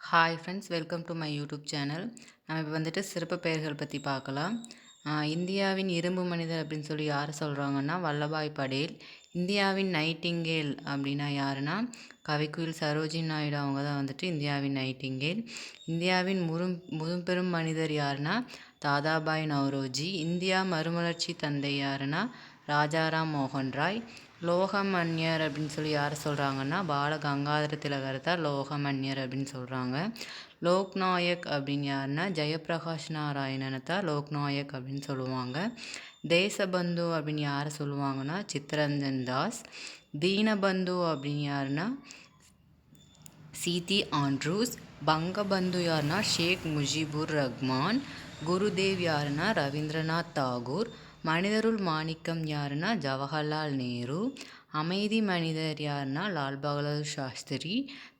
Hi friends, welcome to my YouTube channel. நம்ம இப்போ வந்துட்டு சிறப்பு பெயர்கள் பற்றி பார்க்கலாம். இந்தியாவின் இரும்பு மனிதர் அப்படின்னு சொல்லி யார் சொல்கிறாங்கன்னா வல்லபாய் படேல். இந்தியாவின் நைட்டிங்கேல் அப்படின்னா யாருன்னா கவிக்குயில் சரோஜினி நாயுடு. அவங்க தான் வந்துட்டு இந்தியாவின் நைட்டிங்கேல். இந்தியாவின் முதுபெரும் மனிதர் யாருன்னா தாதாபாய் நவ்ரோஜி. இந்தியா மறுமலர்ச்சி தந்தை யாருன்னா ராஜாராம் மோகன் ராய். லோகமன்யர் அப்படின்னு சொல்லி யார் சொல்கிறாங்கன்னா பால கங்காதர திலகர் தான் லோகமன்யர் அப்படின்னு சொல்கிறாங்க. லோக்நாயக் அப்படின்னு யாருன்னா ஜெயபிரகாஷ் நாராயணனை தான் லோக்நாயக் அப்படின்னு சொல்லுவாங்க. தேசபந்து அப்படின்னு யாரை சொல்லுவாங்கன்னா சித்தரஞ்சன் தாஸ். தீனபந்து அப்படின்னு யாருன்னா சிடி ஆண்ட்ரூஸ். பங்கபந்து யாருன்னா ஷேக் முஜிபுர் ரஹ்மான். குருதேவ் யாருன்னா ரவீந்திரநாத் தாகூர். மனிதருள் மாணிக்கம் யாருன்னா ஜவஹர்லால் நேரு. அமைதி மனிதர் யாருன்னா லால் பகதூர் சாஸ்திரி.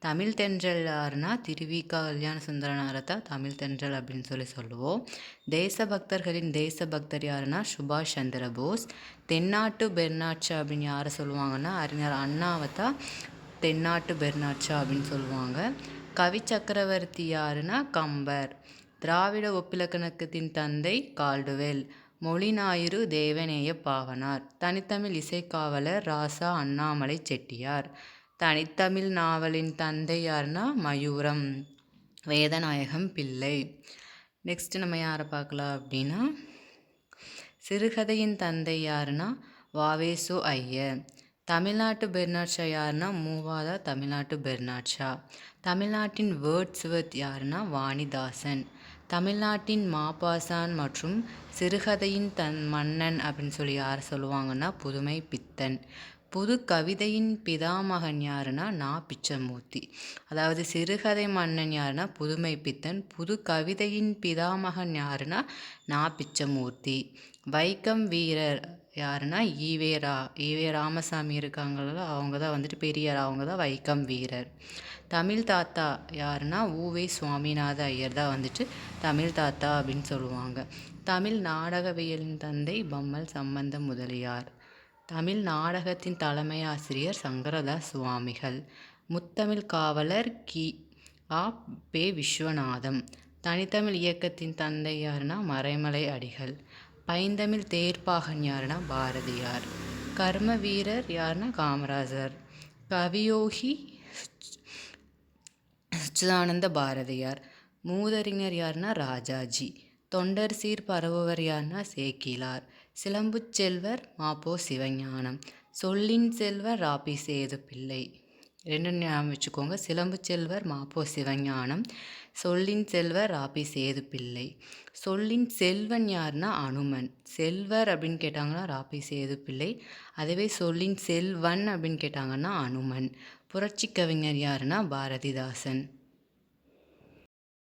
தமிழ் தென்றல் யாருன்னா திருவிக கல்யாண சுந்தரனாரத்தா தமிழ் தென்றல் அப்படின்னு சொல்லுவோம். தேசபக்தர்களின் தேசபக்தர் யாருன்னா சுபாஷ் சந்திர போஸ். தென்னாட்டு பெர்னாட்சா அப்படின்னு யாரை சொல்லுவாங்கன்னா அறிஞர் அண்ணாவைத்தான் தென்னாட்டு பெர்னாட்சா அப்படின்னு சொல்லுவாங்க. கவி சக்கரவர்த்தி யாருன்னா கம்பர். திராவிட ஒப்பிலக்கணத்தின் தந்தை கால்டுவெல். மொழி ஞாயிறு தேவநேய பாவனார். தனித்தமிழ் இசைக்காவலர் ராசா அண்ணாமலை செட்டியார். தனித்தமிழ் நாவலின் தந்தை யாருன்னா மயூரம் வேதநாயகம் பிள்ளை. நெக்ஸ்ட் நம்ம யாரை பார்க்கலாம் அப்படின்னா சிறுகதையின் தந்தை யாருன்னா வாவேசு ஐயர். தமிழ்நாட்டு பெர்னாட்ஷா யாருன்னா மூவாதா தமிழ்நாட்டு பெர்னாட்ஷா. தமிழ்நாட்டின் வேர்ட்ஸ்வர்த் யாருன்னா வாணிதாசன். தமிழ்நாட்டின் மாபாசான் மற்றும் சிறுகதையின் மன்னன் அப்படின்னு சொல்லி யார் சொல்லுவாங்கன்னா புதுமை பித்தன். புது கவிதையின் பிதாமகன் யாருன்னா நா பிச்சமூர்த்தி. அதாவது சிறுகதை மன்னன் யாருன்னா புதுமை பித்தன். புது கவிதையின் பிதாமகன் யாருன்னா நா பிச்சமூர்த்தி. வைக்கம் வீரர் யாருன்னா ஈவே ராமசாமி இருக்காங்களா, அவங்க தான் வந்துட்டு பெரியார், அவங்க தான் வைக்கம் வீரர். தமிழ் தாத்தா யாருன்னா ஊவே சுவாமிநாத ஐயர் தான் வந்துட்டு தமிழ் தாத்தா அப்படின்னு சொல்லுவாங்க. தமிழ் நாடகவியலின் தந்தை பம்மல் சம்பந்த முதலியார். தமிழ் நாடகத்தின் தலைமை ஆசிரியர் சங்கரதாஸ் சுவாமிகள். முத்தமிழ் காவலர் ஆ பெ விஸ்வநாதம். தனித்தமிழ் இயக்கத்தின் தந்தை யாருன்னா மறைமலை அடிகள். பைந்தமிழ் தேர்ப்பாகன் யாருன்னா பாரதியார். கர்ம வீரர் யாருன்னா காமராஜர். கவியோகி சச்சிதானந்த பாரதியார். மூதறிஞர் யாருன்னா ராஜாஜி. தொண்டர் சீர் பரவுவர் யாருன்னா சேக்கிலார். சிலம்பு செல்வர் மாப்போ சிவஞானம். சொல்லின் செல்வர் ராபி சேது பிள்ளை. ரெண்டு ஞாபகம் வச்சுக்கோங்க. சிலம்பு செல்வர் மாப்போ சிவஞானம். சொல்லின் செல்வர் ராபி சேது பிள்ளை. சொல்லின் செல்வன் யாருன்னா அனுமன். செல்வர் அப்படின்னு கேட்டாங்கன்னா ராபி சேது பிள்ளை. அதுவே சொல்லின் செல்வன் அப்படின்னு கேட்டாங்கன்னா அனுமன். புரட்சி கவிஞர் யாருன்னா பாரதிதாசன்.